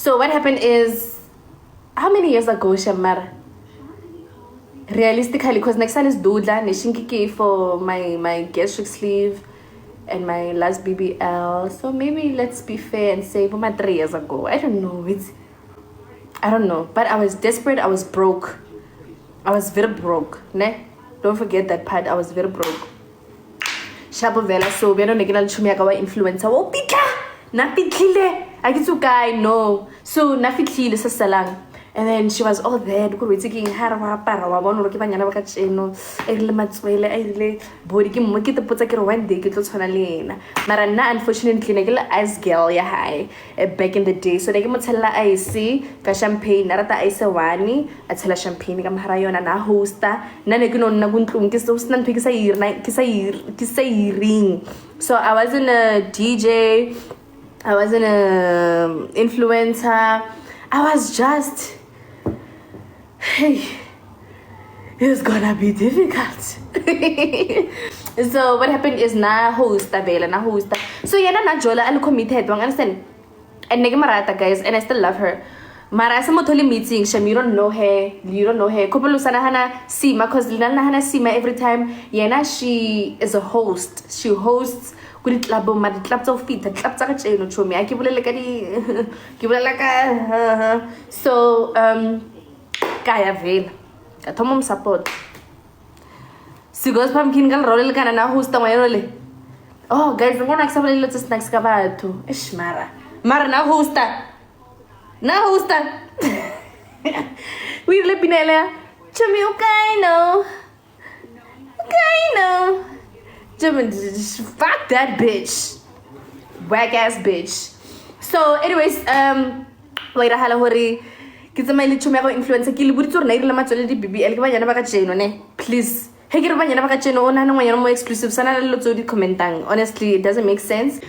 So what happened is, how many years ago, Shamara? Realistically, because next time is Dudla, Nishinkiki for my gastric sleeve and my last BBL. So maybe let's be fair and say, 3 years ago. I don't know. I don't know. But I was desperate. I was broke. I was very broke. Ne? Don't forget that part. I was very broke. Shabu Vela, so we don't get a Chumiakawa influencer. Oh, Pika! Napitlile! I get to guy, no. So, Nafitlile is a salang. And then she was all there. We're taking Harawa, Parawa, one looking at Yanavacano, Elmatswele, Idle, Bodiki, Mokita Potaka, one day, get to Sonalina. Marana, unfortunately, Nagala ice girl, ya high, back in the day. So they came to tell I see, champagne, Narata Isawani, I tell a champagne, Gamharayon, and a hosta, Nanagano Naguntum, Kisosnan, Kisai ring. So I wasn't a DJ, I wasn't an influencer, I was just. Hey, it's gonna be difficult. So what happened is na hosta. So yana na jola and committed, don't understand? And nega marata guys, and I still love her. Mara sa motoli meeting, Shem, you don't know her. Kupulu sana hana Sima, cause Lina hana Sima every time. Yana, she is a host. She hosts. Kulit labo mad claps of feet, claps like a chain of chomi. I keep like so Kaya veil. Atomum support. Sigos pumpkin girl roll can now who's the way. Oh, guys, I'm gonna accept a little snacks cavato. Ishmara. Mara now who's that? Now who's that? We live in Ella. Chummy, okay, no. Fuck that bitch. Whack ass bitch. So, anyways, wait a hallahori. Kita may lichumeko influencer kiliburit or nair lama chole di BBL kiba yana baka cheno ne please hey kira ba yana baka cheno na nang yana mo exclusive sana lo di komentang honestly it doesn't make sense.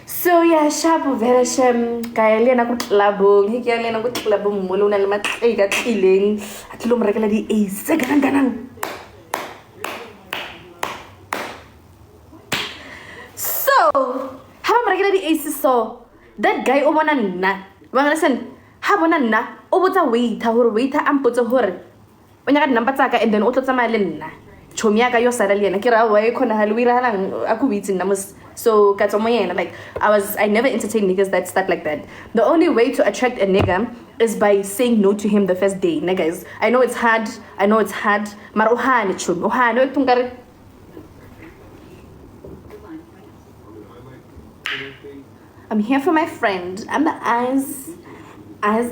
So yeah, shabu vera shem kaya liya na ko labong hey kaya liya na ko labong mulo na lama ay ka tiling at lo marakala di sa ganang. So haba marakala di so that guy umana na wang listen habona na obotsa waiter ampotsa hore onya ka number tsaka and then o tlotsa male nna chomi ya ka yo sala le yena ke ra wa e khona halwira halang akubitsi namos so ka tsomo yena like I never entertain niggas that start like that. The only way to attract a nigga is by saying no to him the first day. Niggas, I know it's hard mara ohane chomi ohane tungare I'm here for my friend. I'm the eyes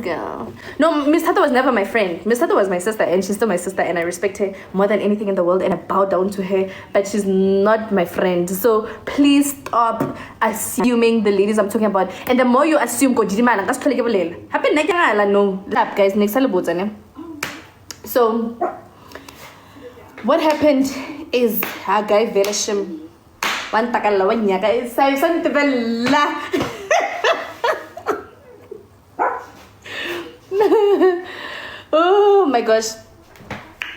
girl. No, Miss Tata was never my friend. Miss Tata was my sister, and she's still my sister, and I respect her more than anything in the world, and I bow down to her, but she's not my friend. So please stop assuming the ladies I'm talking about. And the more you assume, go jidimana, that's totally givable. Happen no. Guys, next salibutane. So what happened is a guy velashim one takalawanya guys. Oh my gosh.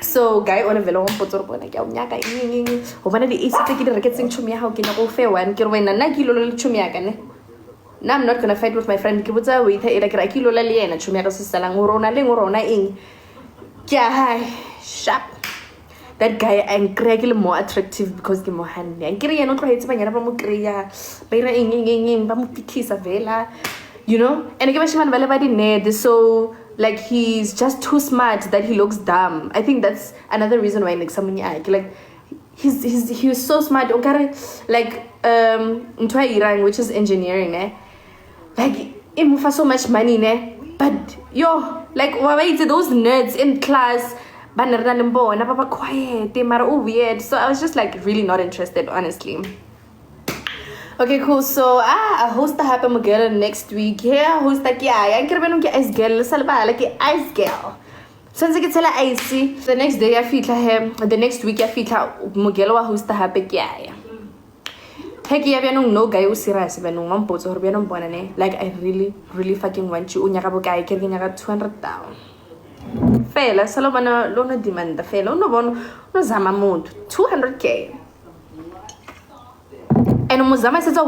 So guy on a velo potoro bona ke unya ka ing ho bana di isitse ke di reketseng chumi ha o ke na go fe one ke re wena na kilo le chumi ya ka ne. Now I'm not gonna fight with my friend ke botsa wait e ra kilo le yena chumi ya ka se salang o rona le ngorona ing ke hi sharp. That guy and Greg more attractive because ke mo hanne and kire yena o tlohetse banyana ba mo kreya ba ira ing ba mo pikisa vela, you know, and ke ba shimana ba le ba di ned. So like he's just too smart that he looks dumb. I think that's another reason why like he was so smart. Okay, like into Iran, which is engineering, like it moves so much money, but yo, like why those nerds in class quiet, they are all weird. So I was just like really not interested, honestly. Okay, cool. So I host the happy girl next week. Yeah, host like I can't remember ice girl. Salba like ice girl. So I get tell icy. The next day I feel like him. The next week I feel like Mugelo wa host the happy yeah. Heck yeah, no guy who serious when no one puts or be no bonane. Like I really fucking want you. Unya kabo guy can get 200 down. Fela salobana lona demand the fela no bon no zama mood 200k. And Muzama says, oh,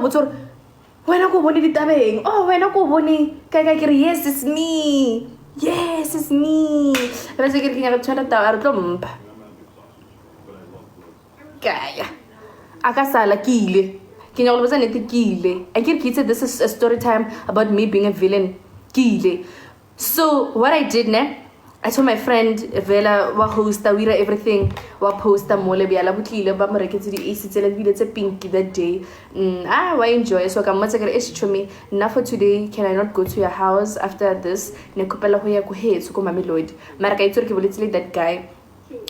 when I go bone ditabeng, oh when I go bone yes it's me, yes it's me. Ba se ke nyaka tshwara taba re tlo mpa kaya aka sala ke ile ke nyaka le botsa nete ke ile I can keep this is a story time about me being a villain ke ile. So what I did ne, I told my friend Vela wa hosta we everything wa posta mole bya la butlile ba mo reketse di AC tsela bile tse pinky that day. I enjoy so ka motse ke re eshomi na for today can I not go to your house after this ne kopela ho ya go hetso ko Mamelodi mara ka itsore ke boletsile that guy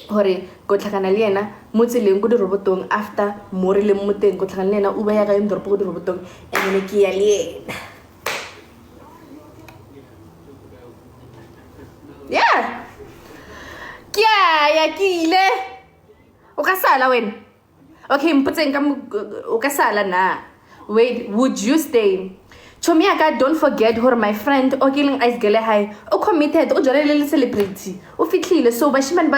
hore go tlhakana le yena mo tseleng go di robotong after more le moteng go tlhakana le yena u ba ya ga indorpo go di robotong ene ke ya le yena. Yeah. Kya kile. O ka sala wena. Okay, mputseng ka o ka sala na. Wait, would you stay? Chomiaka, don't forget her my friend o killing ice gele high. O committed o jole le celebrity. O fitlile so bashimane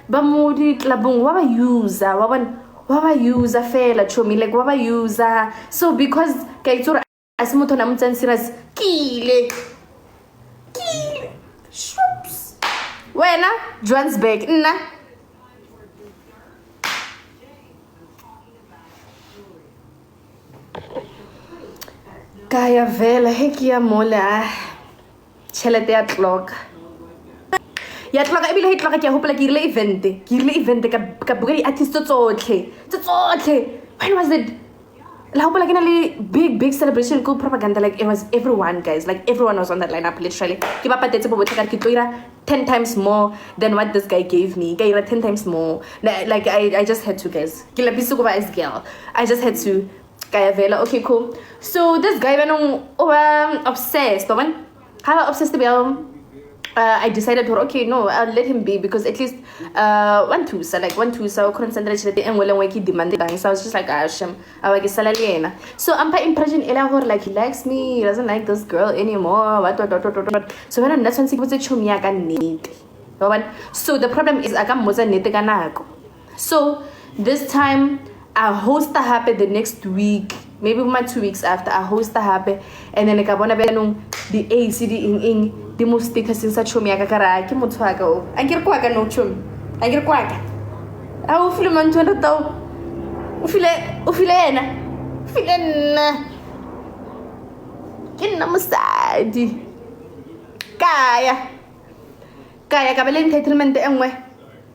ba mo di clubong wa ba user wa ba user fela chomi like wa ba user. So because ka itsore asimotho na motsan serious kile. Shoops. Wena Johannesburg nna kaya vela heki ya mola chelete ya clock ebile he clock ke hopola ke ile event ka buka di artist tsotlhe. When was it? La hopola ke na le big celebration go propaganda like it was everyone guys, like everyone was on that lineup literally. Ke ba patetse bo botlha ka ke tloira 10 times more than what this guy gave me. Ke ira 10 times more. Like I just had to guys. Ke la bisu go ba as girl. I just had to kaya vela. Okay cool. So this guy went obsessed. How obsessed about I decided to okay no I'll let him be because at least one two so couldn't send the and well and demanded so I was just like sham I was salaliena. So I'm by impression ela her like he likes me, he doesn't like this girl anymore what. So when I'm not saying was a chumia need. So the problem is I got moza nete ganako. So this time I host the happy the next week, maybe 2 weeks after I host the happy and then ikabona benung the ACD in the most stickers since a chumi akara ki motho aka o akere kwa ka no chumi akere kwa ka a o file man tshwana tao o file ena nna ke nna mosadi kaya ka bele entitlement engwe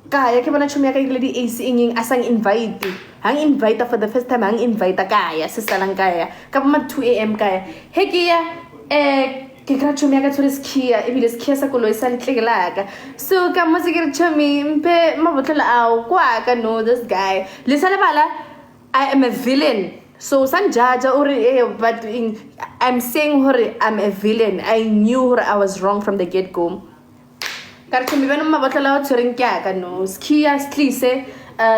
kaya ke bona chumi aka ile di AC inging asang invite hang invite for the first time hang invite kaya sesalang kaya ka ba 2 AM kaya hekia ke kra chomi aka tsore skia ebile skia sa koloi sa letlekelaka. So ka mo se ke re chomi mpe mabotlela ao kwa ka no this guy le sala bala I am a villain. So san jaja ore but I'm saying hore I'm a villain. I knew hore I was wrong from the get go. Ka re chomi bana mabotlela o tshoreng kya ka no skia stlise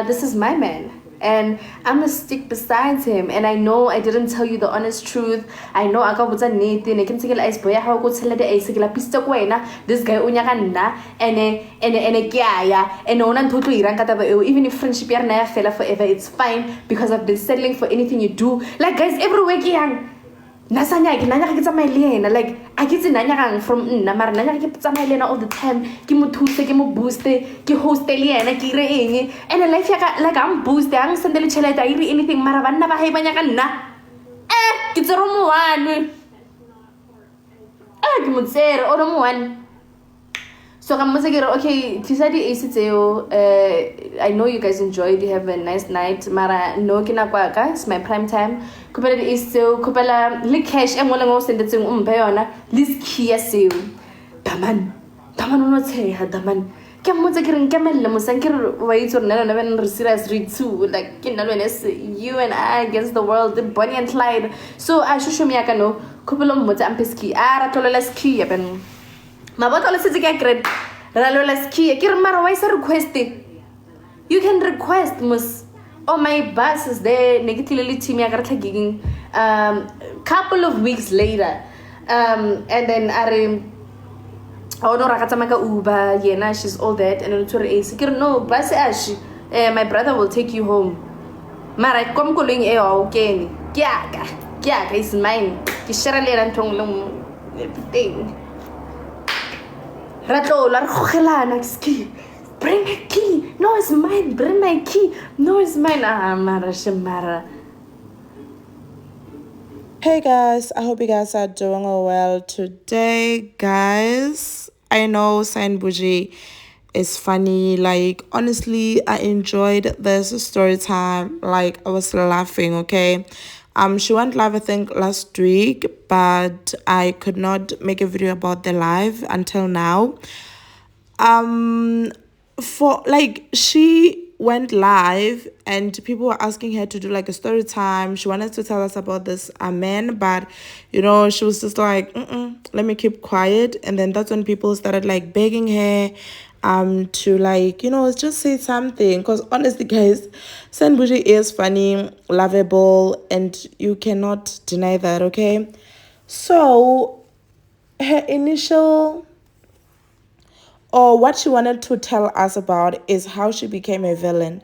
this is my man. And I'm gonna stick beside him. And I know I didn't tell you the honest truth. I know I got what's a need. And I can take ice boy. How go tell the ice? Like pista kuena. This guy unyakana. And kaya. And no one totally iran kata ba. Even if friendship yar na fella forever, it's fine because I've been settling for anything you do. Like guys, everywhere kiyang. Nasanya ke nanya ke tsamaya le yena like I get nanya gang from nna mara nanya ke tsamaya le yena all the time ke mo thuse ke mo boost ke host le yena ke re eng and life ya ka like I'm boost ang sendele chelete I re anything mara banna ba hai banya ka nna ke tsero mo one ke mo tsere o mo one. So I'm okay, Tisadi ACTO, I know you guys enjoyed, you have a nice night. Mara no kinakwaka, it's my prime time. Kupela di isto, kupela li cash and wala ngo send it to umpayona, lis kia seu. Daman no say ha daman. Kamuza kirin kamel musankir wait or never serious read too. Like you and I against the world, the Bonnie and Clyde. So I should show me akano, kupelo muta ampeski, ara tolelas kia ben. Mabotolo se ke grade ralola ski ke mara why request you can request mus oh my bus is there negatively team ya gartla giging couple of weeks later and then are no rakatamaka uba yena she's all that and to AC no bus ashi my brother will take you home mara kom koling okay kya Yeah, it's mine. Ke share le ena ntong le everything. Ratlo la re gogelana ski. Bring my key. No, it's mine. Bring my key. No, it's mine. Ah, mara shemara. Hey guys, I hope you guys are doing well today, guys. I know Cyan Boujee is funny. Like, honestly, I enjoyed this story time. Like, I was laughing, okay? She went live, I think, last week, but I could not make a video about the live until now. For like, she went live and people were asking her to do like a story time. She wanted to tell us about this man, but she was just like, let me keep quiet. And then that's when people started like begging her to like, just say something. Because honestly, guys, Cyan Boujee is funny, lovable, and you cannot deny that, okay? So her initial, or what she wanted to tell us about, is how she became a villain.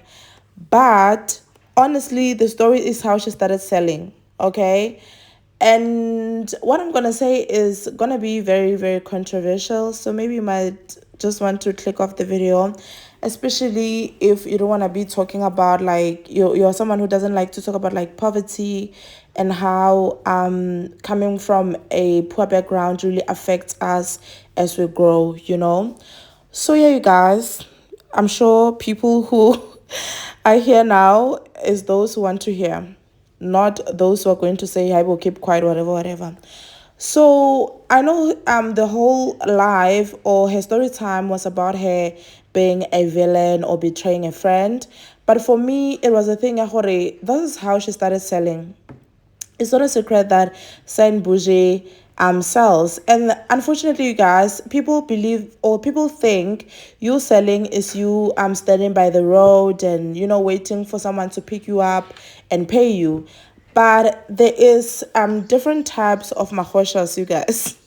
But honestly, the story is how she started selling, okay? And what I'm gonna say is gonna be very, very controversial. So maybe you might just want to click off the video, especially if you don't want to be talking about like you're someone who doesn't like to talk about like poverty and how coming from a poor background really affects us as we grow. So yeah, you guys, I'm sure people who are here now is those who want to hear, not those who are going to say I will keep quiet, whatever. So I know the whole live or her story time was about her being a villain or betraying a friend. But for me, it was a thing, this is how she started selling. It's not a secret that Cyan Boujee sells. And unfortunately, you guys, people believe or people think you selling is you standing by the road and waiting for someone to pick you up and pay you. But there is different types of mahoshas, you guys.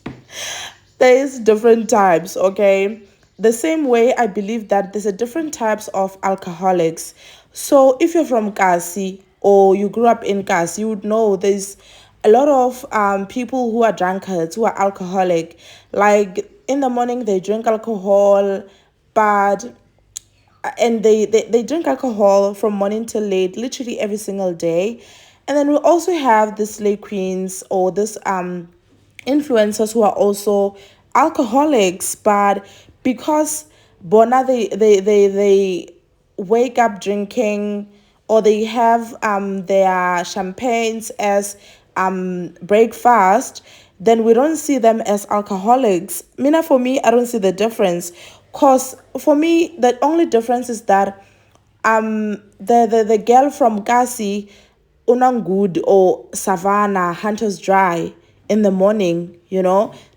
There's different types, okay? The same way I believe that there's a different types of alcoholics. So if you're from Kasi or you grew up in Kasi, you would know there's a lot of people who are drunkards, who are alcoholic. Like in the morning they drink alcohol, but and they drink alcohol from morning till late, literally every single day. And then we also have the slay queens or this influencers who are also alcoholics, but because bona they wake up drinking, or they have their champagnes as breakfast, then we don't see them as alcoholics. Mina, for me, I don't see the difference. Cause for me, the only difference is that the girl from Kasi, Unangud or Savannah, Hunter's Dry in the morning,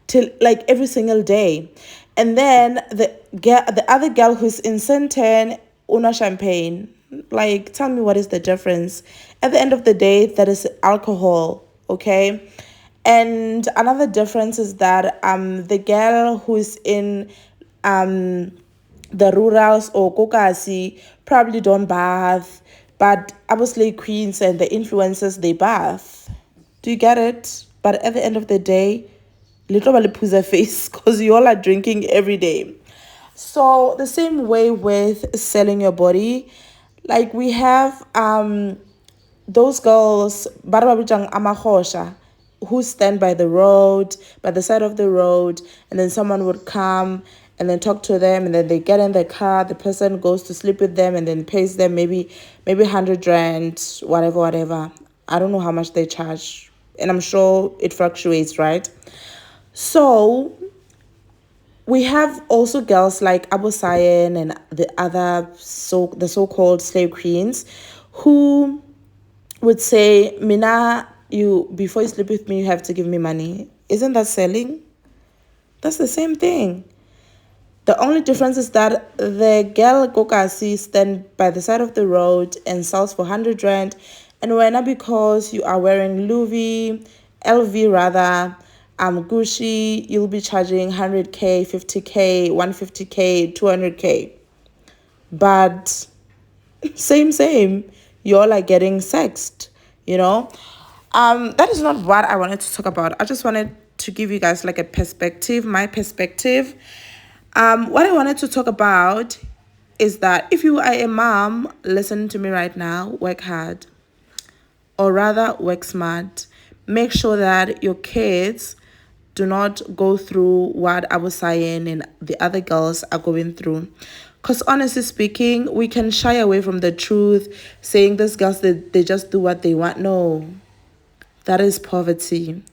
till like every single day. And then the other girl who's in Centen, Una Champagne. Like, tell me what is the difference? At the end of the day, that is alcohol, okay? And another difference is that the girl who's in the rurals or kokasi probably don't bath, but obviously queens and the influencers, they bath. Do you get it? But at the end of the day, little balipuza face, because you all are drinking every day. So the same way with selling your body, like we have those girls, barababijang amahosha, who stand by the road, by the side of the road, and then someone would come and then talk to them, and then they get in the car, the person goes to sleep with them and then pays them maybe 100 rand, whatever. I don't know how much they charge, and I'm sure it fluctuates, right? So we have also girls like Abu Cyan and the other the so-called slave queens who would say, Mina, you before you sleep with me, you have to give me money. Isn't that selling? That's the same thing. The only difference is that the girl Kokasi stand by the side of the road and sells for 100 rand. And when because you are wearing Louis, LV rather, Gucci, you'll be charging 100K, 50K, 150K, 200K. But same. You all are getting sexed, That is not what I wanted to talk about. I just wanted to give you guys like a perspective, my perspective. What I wanted to talk about is that if you are a mom, listen to me right now, work hard, or rather work smart. Make sure that your kids do not go through what Abu Cyan and the other girls are going through. Because honestly speaking, we can shy away from the truth, saying these girls, they just do what they want. No, that is poverty.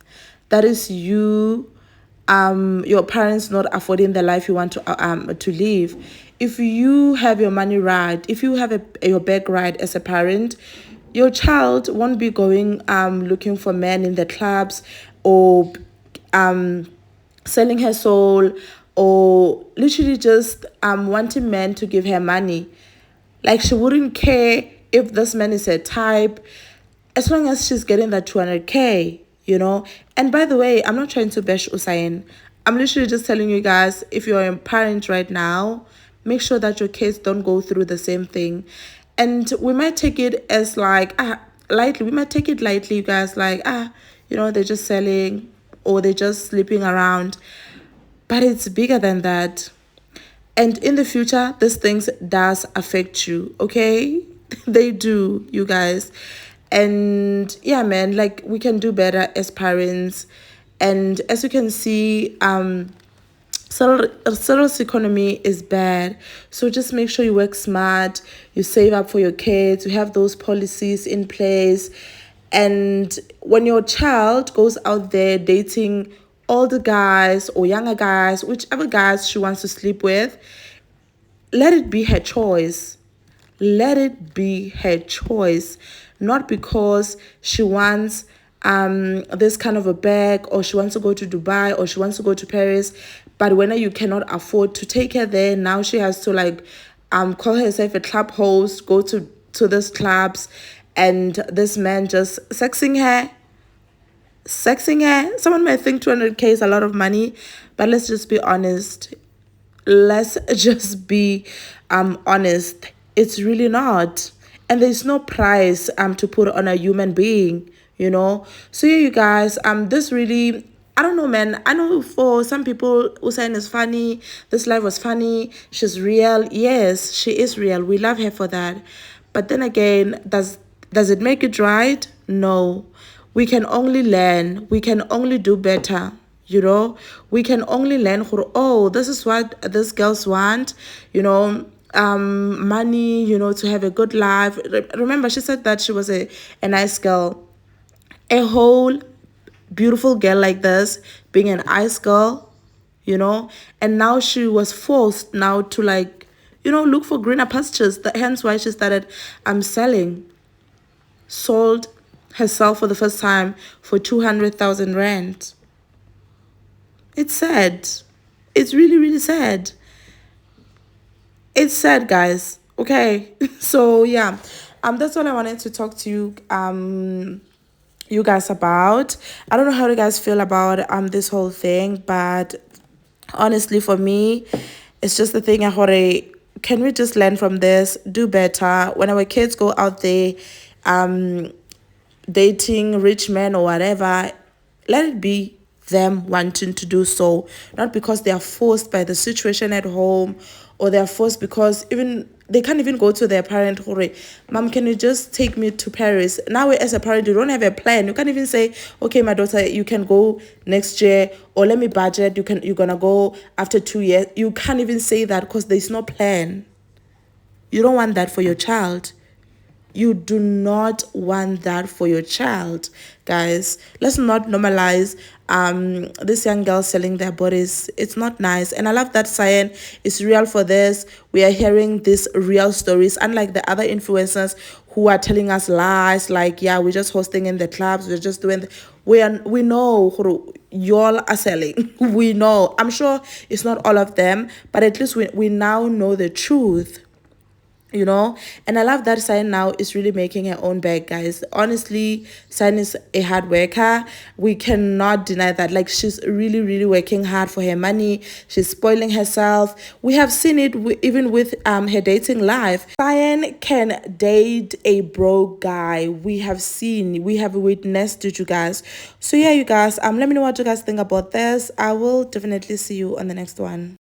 That is you, your parents not affording the life you want to live. If you have your money right, if you have your bag right as a parent, your child won't be going looking for men in the clubs, or selling her soul, or literally just wanting men to give her money. Like, she wouldn't care if this man is her type, as long as she's getting that 200K, you know. And by the way, I'm not trying to bash Usain. I'm literally just telling you guys, if you're a parent right now, make sure that your kids don't go through the same thing. And we might take it as like lightly. We might take it lightly, you guys, like they're just selling, or they're just sleeping around. But it's bigger than that. And in the future, these things does affect you, okay? They do, you guys. And yeah, man, like, we can do better as parents. And as you can see, Settle's economy is bad. So just make sure you work smart, you save up for your kids, you have those policies in place. And when your child goes out there dating older guys or younger guys, whichever guys she wants to sleep with, let it be her choice. Let it be her choice. Not because she wants this kind of a bag, or she wants to go to Dubai, or she wants to go to Paris, but when you cannot afford to take her there, now she has to like call herself a club host, go to these clubs, and this man just sexing her. Someone might think 200K is a lot of money, but let's just be honest. Honest. It's really not. And there's no price to put on a human being, you know. So yeah, you guys, this really, I don't know, man. I know for some people, Usain is funny, this life was funny, she's real. Yes, she is real, we love her for that. But then again, does it make it right? No. We can only learn, we can only do better. You know, we can only learn, oh, this is what these girls want, money, to have a good life. Remember, she said that she was a nice girl. A whole beautiful girl like this, being an nice girl, and now she was forced now to, like, look for greener pastures. Hence why she started selling. Sold herself for the first time for 200,000 rand. It's sad. It's really, really sad. It's sad, guys. Okay. So yeah. That's all I wanted to talk to you guys about. I don't know how you guys feel about this whole thing, but honestly, for me, it's just the thing. Can we just learn from this? Do better. When our kids go out there dating rich men or whatever, let it be them wanting to do so, not because they are forced by the situation at home, or they are forced because even they can't even go to their parent, Mom, can you just take me to Paris? Now as a parent, you don't have a plan. You can't even say, okay, my daughter, you can go next year, or let me budget, you're gonna go after 2 years. You can't even say that because there's no plan. You don't want that for your child. You do not want that for your child, guys. Let's not normalize these young girls selling their bodies. It's not nice. And I love that Cyan is real for this. We are hearing these real stories, unlike the other influencers who are telling us lies, like, yeah, we're just hosting in the clubs, we're just doing we know who y'all are selling. We know. I'm sure it's not all of them, but at least we now know the truth. you know. And I love that Cyan now is really making her own bag, guys. Honestly, Cyan is a hard worker. We cannot deny that. Like, she's really, really working hard for her money. She's spoiling herself. We have seen it even with her dating life. Cyan can date a broke guy. We have witnessed it, you guys. So yeah, you guys, let me know what you guys think about this. I will definitely see you on the next one.